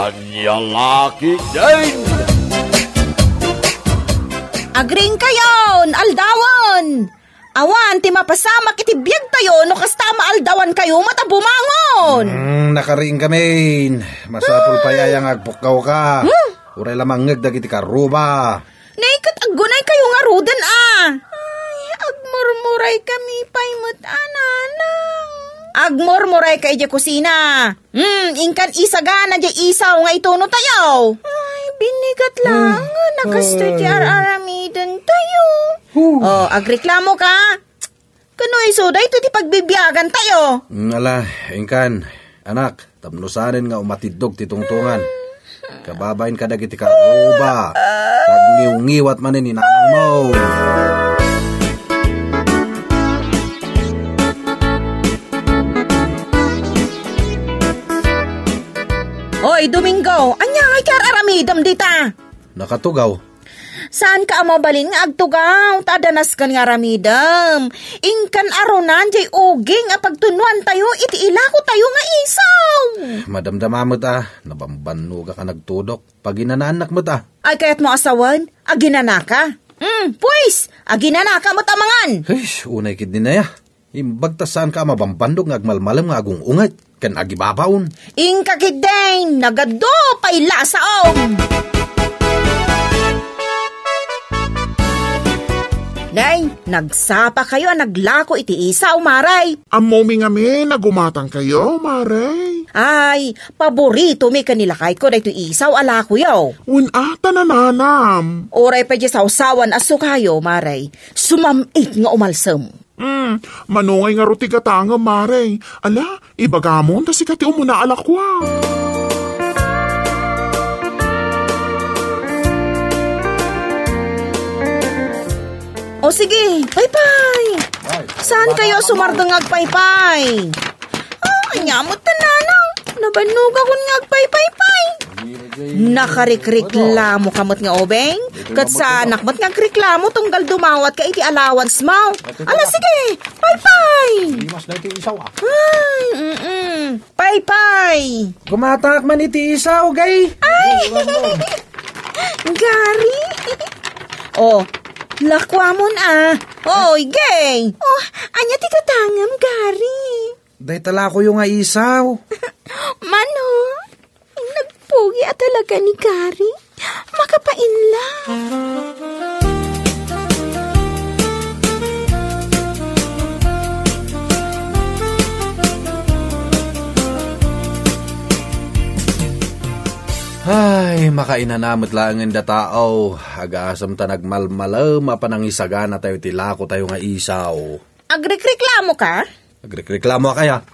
Kanyang laki din! Agring kayon, aldawan! Awan, ti mapasama kitibiyag tayo, no kasta maaldawan kayo, matabumangon! Nakariing kami. Masapul pa yayang agpukaw ka. Uray lamang ngagdag iti karuba. Naikat aggunay kayo nga ruden Ay, agmurmuray kami paimot ananang. Agmurmuray kay di kusina. Ingkan isaga na di isaw nga itono tayo. Ay, binigat lang. Nakasto di aramidan tayo. Agreklamo ka? Kanoy soda ito di pagbibiyagan tayo. Ala, ingkan. Anak, tamnusanin nga umatidog titungtungan. Kababain ka dagiti karuba. Tagngiw-ngiwat manin inanang mo. Oy, Domingo, anya ay kararamidam dita. Nakatugaw. Saan ka amabalin nga agtugaw? Tadanas kan nga ramidam. Ingkan aronan jay uging a pagtunuan tayo iti ilako tayo nga isaw. Madamdamamot nabambano ka nagtudok. Pag inanaanak mo Ay kayat mo asawan? Aginanaka? Pues, aginanaka mo tamangan. Ay, unay kid din na ya. Imbagtas saan ka mabambandog nga agmalmalam nga agong ungat. Kan agibabaon. Ingka kidain, nagado pay lasaong. Nay, nagsapa kayo naglako iti isaw, Maray. Amo mi nga mi, nagumatang kayo, Maray. Ay, paborito mi kanila kay ko na ito isaw alako yaw. Unata na nanam. Oray pa di sausawan aso kayo, Maray. Sumamit nga umalsam. Manungay nga ruti katanga, Maray. Ala, ibagamon ta si kati umuna alakwa. O sige, paypay. Saan kayo sumardang agpaypay? Anyamot ta nanang. Nabanog akong ngagpaypaypay. Nakarikreklamo kamot nga obeng. Kat sa anak mo't ngagreklamo tunggal dumawat ka iti allowance mo. Ala sige, paypay. Mas na iti isaw Paypay. Kumatak man iti isaw, gay. Ay, Gary. Lakwamon Oy, gay. Anya ti katangam, Gary. Day tala ko yung nga isaw. Mano, nagpugi at talaga ni Gary. Makapain lang. Ay, makainanamot lang ang tao. Agasam ta nagmalmalam, mapanangisaga na tayo tilako tayo nga isaw. Agreklamo ka? Agreklamo kaya?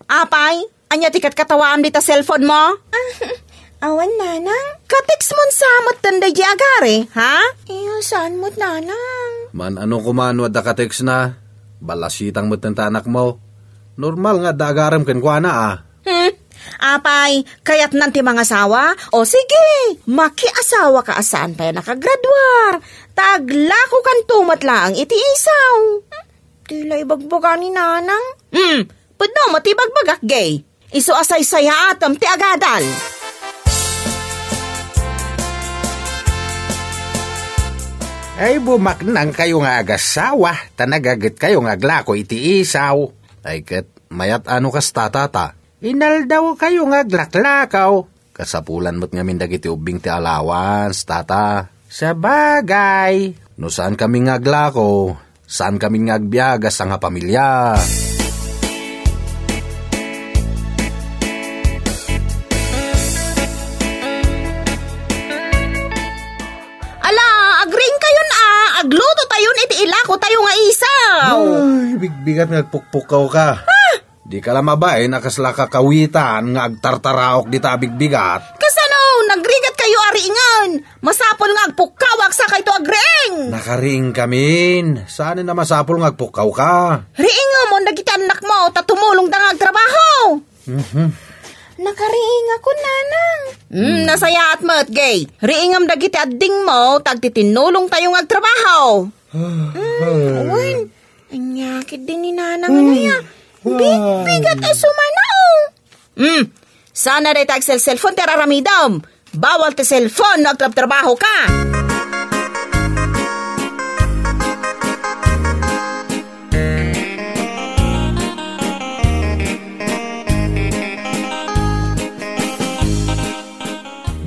Apay, anya tikat katawaan dita cellphone mo? Awan, nanang. Kateks mon samot tanday di agare, ha? Saan mo't nanang? Man ano kumanwad da kateks na? Balasitang mo't ng tanak mo. Normal nga dagaram kenkwana Apay, kayat nanti mga asawa? O sige, makiasawa ka asaan pa nakagradwar. Taglako kan tumat lang iti isaw. Tila ibagbaga ni nanang. Pwede mo tibagbagak gay. Iso asay saya atam ti agadal. Ay bumaknang kayo nga agasawa. Tanagagat kayo nga glako iti isaw. Ay kat mayat ano kas tatata. Inaldaw kayo nga glaklakaw. Kasapulan mo't nga mindag iti ubing ti allowance, tata. Sa bagay. No saan kami nga glako? Saan kami nga agbiyaga sa nga pamilya? Ala, agring kayo agluto tayo iti ilako tayo nga isaw. Ay, bigbigat nga pukpukaw ka. Di ka lamabay, nakasla kakawitan nga agtartaraok di tabigbigat. Kasano, nagrigat kayo ariingan. Masapol nga agpukawak sa kayto agring. Nakariing kamin. Saan na masapol nga agpukaw ka? Riinga mo, nagita anak mo, tatumulong da nga agtrabaho. Nakariing ako, nanang. Nasaya at mat, gay. Riingam dagiti adding mo, tagtitinulong tayo nga agtrabaho. Uwan, anyakit din ni nanang na ya. Bigat ay sumana. Sana rin tag cellphone ti araramidam. Bawal ti cellphone no agtrabaho ka.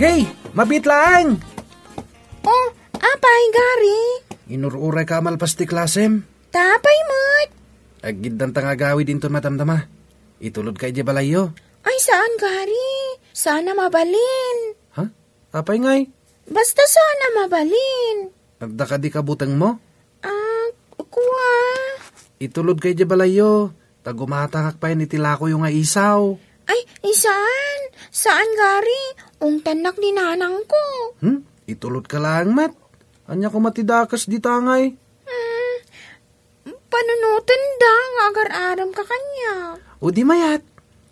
Gay, mabit lang! Oh, apay gari. Inururay ka malpas ti klasem. Tapay mo't. Agid dan tangagawi din to matamtama. Itulod kay di balayo. Ay saan gari? Sana mabalin. Ha? Apay ngay? Basta sana mabalin. Agda ka di kabutang mo? Kuha. Itulod kay di balayo. Tagumatakak pa yun itilako yung nga isaw. Ay, isaan? Saan gari? Tanak ni nanang ko. Itulod ka lang, mat. Anya ko matidakas di tangay. Panunutan da, agar-aram ka kanya. O di mayat.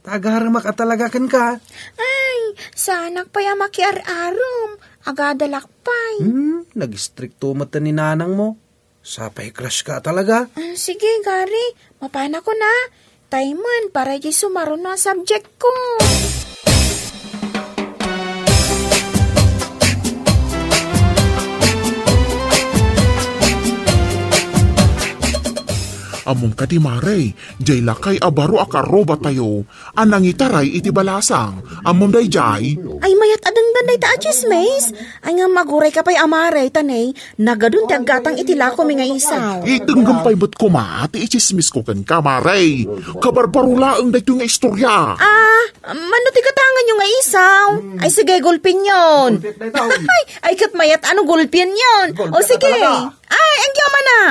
Tagaramak at talagakan ka. Ay, sanak pa yung makiar-aram. Agadalakpay. Nag-stricto mata ni nanang mo. Sapay crush ka talaga. Sige, gari. Mapana ko na. Taiman, para di sumaron na subject ko. Among kadi Mare, jay lakay abaro akaroba tayo. Anang itaray iti balasang. Amom day jay. Ay mayat adang danday ta achismays. Ay nga maguray ka pa'y amare, tanay. Nagadun ti aggatang itilako mi nga isaw. Itenggampay ba't kumati ichismis ko kan ka, Mare. Kabarbarulaang day nga istorya. Mano ti katangan yung nga isaw? Ay sige, gulpin yon. Ay kat mayat, ano gulpin yon? O sige. Ay, ang yaman na.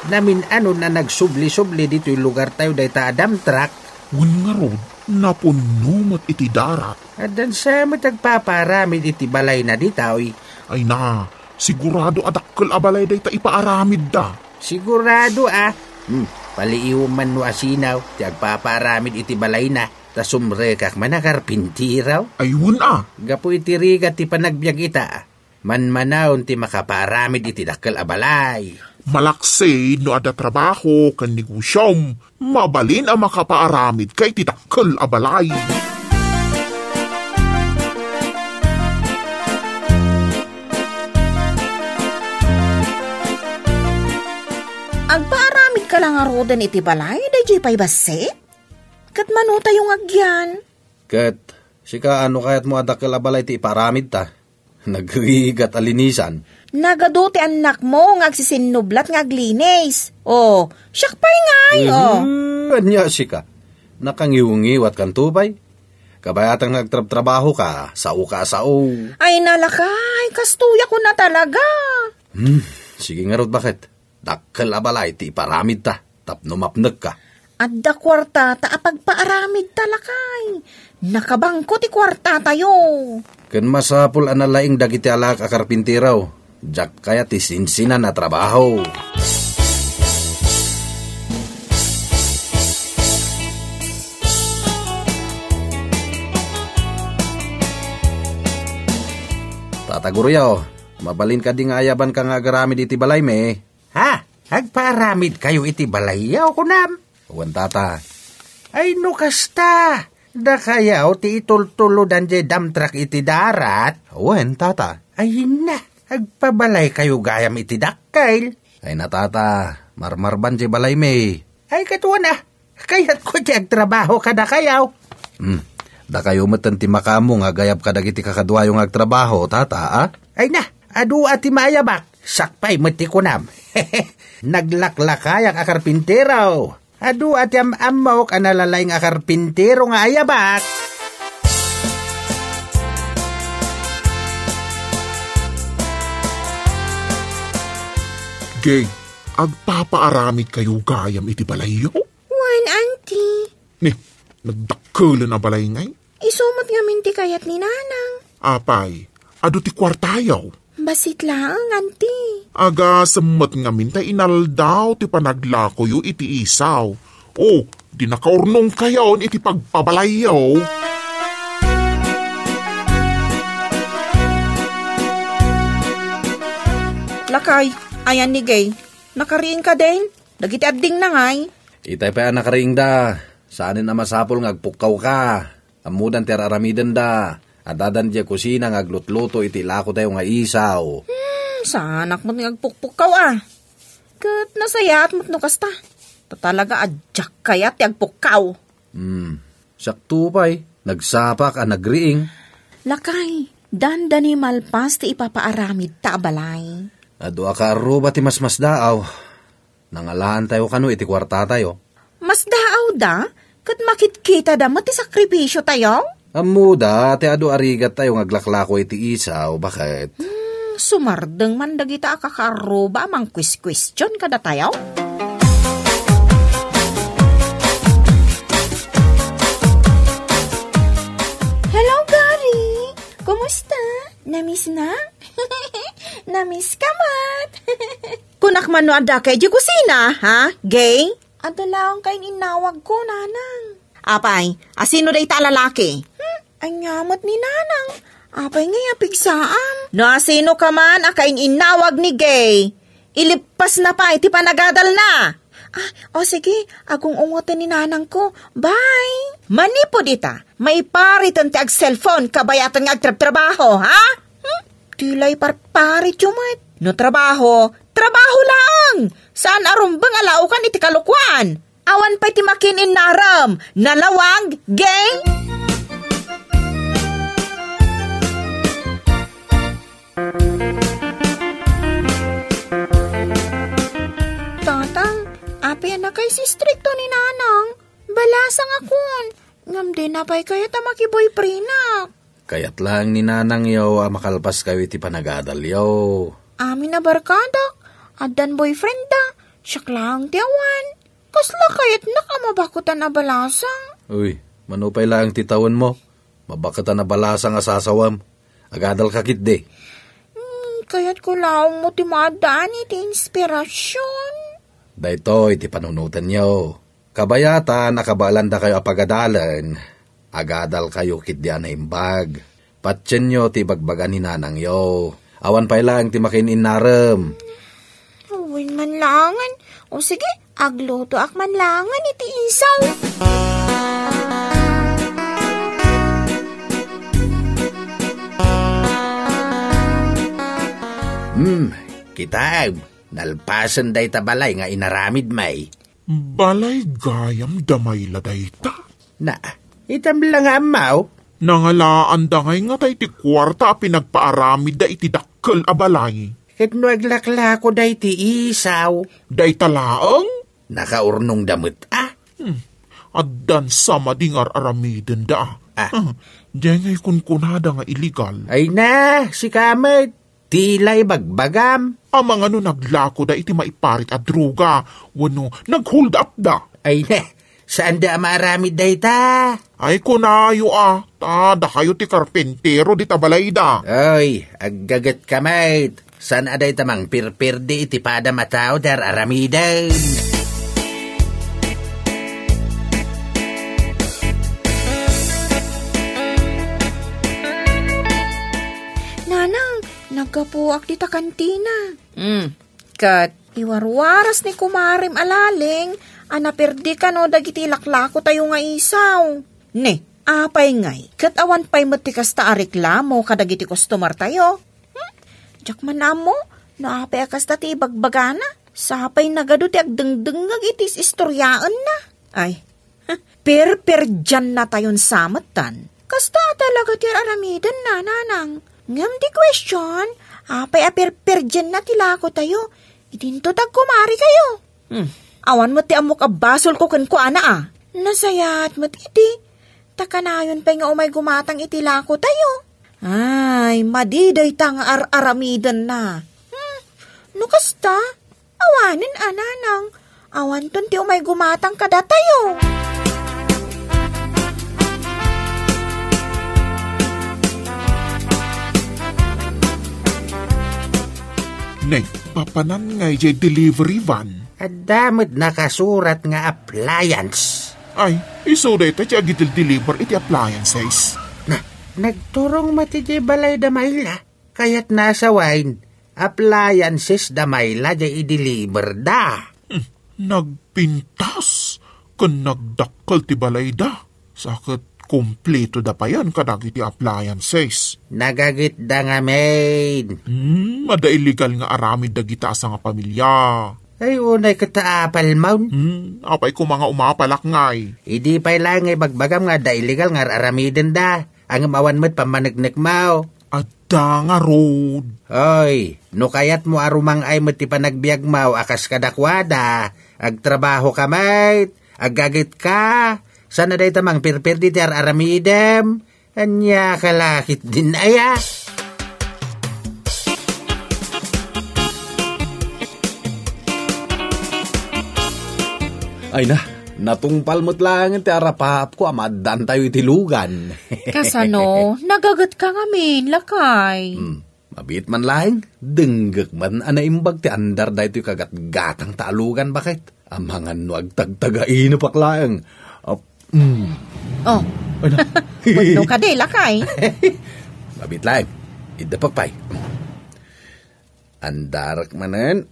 Namin ano na nagsubli-subli dito yung lugar tayo dahi ta Adam Truck. Ngun nga rod, napuno mo't iti darat. At dan sa matagpaparamid iti balay na di taoy. Ay na, sigurado adakkel abalay day ta ipaaramid da. Sigurado paliiw man no asinaw, ti agpaparamid iti balay na, ta sumrekak manakarpintiraw. Ayun Gapo iti rigat ti panagbiag ita, manmanaon ti makaparamid iti dakkel abalay. Malaksay no ada trabaho kan negosyom, mabalin ang makapaaramid kay tidakkel abalay. Agpaaramid ka lang arodan iti balay, da pa'y base? Kat manuta yung agyan. Kat, sika ano kayat mo adakkel abalay ti iparamid ta? Nagrigat alinisan. Nagado ti anak mo ngagsisinublat ngaglinis. Siyak pa'y ngay, Anya sika, nakangiwungiwat kan tubay. Kabayatang nagtrabaho ka, sao ka sao. Ay nalakay, kastuya ko na talaga. Sige nga rod bakit? Dakkel abalay ti iparamid ta, tapno mapnag ka. Adda kwarta ta apagpaaramid talakay. Nakabangko ti kwarta tayo. Ken masapul analaing dagiti alak a karpintiraw. Jak kaya ti sinsinan na trabaho. Tataguryaw, mabalin ka di nga ayaban ka nga agaramid iti balay me. Ha? Agparamid kayo iti balayaw kunam? Uwan tata. Ay no kasta. Da kayaw ti itultuludan di damtrak iti darat. Uwan tata. Ay na. Agpabalay kayo gayam iti dakkail. Ay na tata. Marmarban di balay me. Ay katuwa na. Kayat ko di agtrabaho ka da kayaw. Da kayo matan ti makamu nga gayab kadag iti kakadwa yung agtrabaho tata Ay na. Adu ati maayabak. Sakpay mati kunam. Naglaklakay ang akarpinteraw. Adu at amok analalay ng akarpintero nga ayabak. Gay, agpapaaramid kayo gayam iti balayo? Wan, auntie. Nagdakkelan na balay ngay? Isumot nga minti kayat ni nanang. Apay, adu ti kwartayaw. Basit lang, auntie. Aga semmet nga minta inaldaw ti panaglakoyo iti isaw. Di nakaurnong kayon iti pagpabalayaw. Lakay, ayan ni Gay. Nakariing ka din. Dagiti adding na ngay. Itay pa nakariing da. Saanin na masapol ngagpukaw ka. Amudan ter aramidan da. Adadan diya kusina ngaglutluto iti lako tayo nga isaw. Sanak mo't ngagpukpukaw ah. Kat nasayat mo't nukasta. Tatalaga adyak kayat yagpukaw. Sakto pa'y. Nagsapak ang nagriing. Lakay, dandani malpas ti ipapaaramid ta balay. Ado akaruba ti mas daaw. Nangalaan tayo kano iti kwarta tayo. Mas daaw da? Kat makitkita da mati sakripisyo tayo? Amuda, ti ado arigat tayo ngaglaklako iti isaw. Bakit? Sumardeng man dagita akakaruba mang question kada tayo? Hello, Gary! Kumusta? Namiss na? Namiss ka mat? Kunak man no ada kay di kusina, ha? Gay? Adalaong kay inawag ko, nanang. Apay, asino day ta lalaki? Anyamot ni nanang. Apay nga pigsaan. No asino ka man akain inawag ni Gay. Ilipas na pa, iti panagadal na. Sige, agong ungotin ni nanang ko. Bye! Manipod ita, maiparitan ti ag cellphone, kabayatan nga agtrabaho, ha? Tilay parparit yumat. No trabaho lang! Saan arumbang alaukan iti kalukwan? Awan pa iti makinin naram, nalawag, Gay? Tatang, api na kay si stricto ni nanang. Balasang akon. Ngam din na pa'y kayo tamaki-boyfriend na. Kayat lang ni nanang yaw makalpas kayo iti panagadal yaw. Amin na barkadak. Adan boyfriend da. Siyak lang tiyawan. Kasla kayat nakamabakutan na balasang. Uy, manupay lang titawan mo. Mabakatan na balasang asasawam. Agadal kakit de. Kaya't ko laong mo timadaan iti inspirasyon. Dahito iti panunutan niyo. Kabayata nakabalanda kayo apagadalan. Agadal kayo kitdian na imbag. Patsin nyo ti bagbagan ni nanang yo. Awan pa'y lang ti makinin narem. Uwin man langan. O sige, agluto ak man langan iti isaw. Kitab, nalpasan day tabalay nga inaramid may. Balay gayam damay laday ta. Na, itam lang amaw. Nangalaan da ngay nga tay ti kwarta pinagpaaramid da iti dakkel a balay. Ket no aglaklako day ti isaw. Day talaang? Nakaurnong damit Addan sama dingar aramiden da. Diyangay kunkunada nga illegal. Ay na, si Kamet. Tilay bagbagam. Amang ano naglako da iti maiparit at druga. Wano, nag-hold up da. Ay na, saan da maramid day ta? Ay kunayo da kayo ti karpentero di tabalay da. Ay, aggagat kamay. Saan aday tamang pirpirdi iti pada matao dar aramidan? Nagkapuak di ta kantina. Kat, iwarwaras ni kumarim alaling, anaperdi ka no dagiti laklako tayo nga isaw. Ne, apay ngay, kat awan pa'y matikas ta reklamo kadagiti customer tayo. Diyak man mo, naapay akas ta ti bagbagana, sapay nagado ti agdengdengag itis istoryaan na. Ay, per dyan na tayon samatan. Kasta talaga ti aramidan na, nanang. Ngam di question, apay per dyan na tilako tayo. Idinto tag kumari kayo. Awan mo ti amok abasol ko kan ko ana Nasayat mo iti. Takanayon pa nga umay gumatang itilako tayo. Ay, madiday tang aramidan na. Nukasta, awanin ananang. Awan ton ti umay gumatang kada tayo. Nay, papanan nga jay delivery van. At damot nakasurat nga appliance. Ay, iso da ito siya deliver iti appliances. Nagturong matijay balay da maila. Kaya't nasa wine. appliances da mayla da i-deliver da. Nagpintas, kan nagdakkel ti balay da. Sakit kompleto da pa yan kadagiti appliances. Nagagit da nga, maid. Mada illegal nga aramid da gita asa nga pamilya. Ay, unay kataapal, maun. Apay ko mga umapalak ngay. Idi pa'y lang ay bagbagam nga da illegal nga aramidin da. Ang mawan mo't pamanagnak mau. Adda nga road. Oy, no kayat mo arumang ay mo't ipanagbiag mau akas kadakwada. Agtrabaho ka, mate. Aggagit ka. Sana day tamang pirpir di tar aramidem. Anya kalakit din aya. Ay na, natungpal mo't lang ti arapap ko, amadan tayo itilugan. Kasano, nagagat ka ngamin, lakay. Mabit man lang, denggak man anaimbag ti andar da ito kagat-gatang taalugan, bakit? Amangan no agtagtagain pa lang. Oh, Ay na. buno ka de, lakay. Mabit lang, idapagpay. Andarak manan.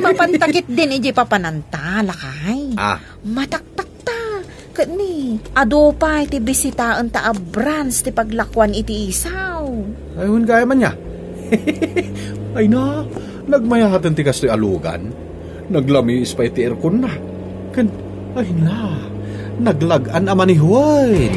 Mapantakit din iji papananta, lakay. Mataktak ta. Kani, ado pa iti bisitaan ta abrans ti paglakwan iti isaw. Ayun kaya man niya. Ay na, nagmayahatan ti kastoy alugan. Naglamis pa iti aircon na. Ay na, naglagan aman ni Juan.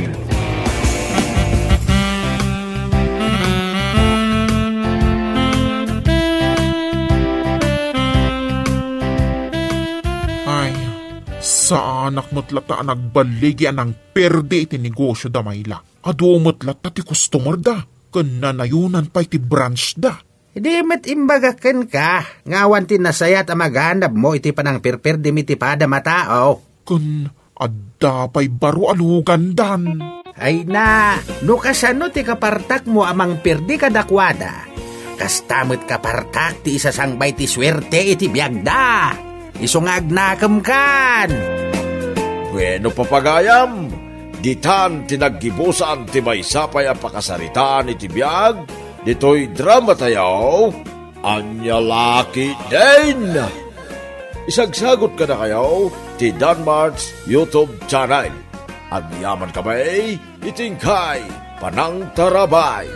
Sa anak mo't lata nagbaligi anang perde iti negosyo da mayla. Ado mo't lata ti customer da. Kananayunan pa iti branch da. Hindi mat imbagakan ka. Ngawan tinasayat ang maghanap mo iti panang pirpir di mitipada matao. Kan adda pa'y baro alugan dan. Ay na, no kasano ti kapartak mo amang pirdi kadakwada. Kastamot kapartak ti isasangbay ti swerte iti biyagda. Isungag nakam kan. Bueno papagayam, ditan tinaggibusan ti may sapay ang pakasaritaan iti biyag, dito'y drama tayo, anya laki din. Isagsagot ka na kayo, ti Danmar's YouTube channel. Ang yaman kamay, itingkay, panang tarabay.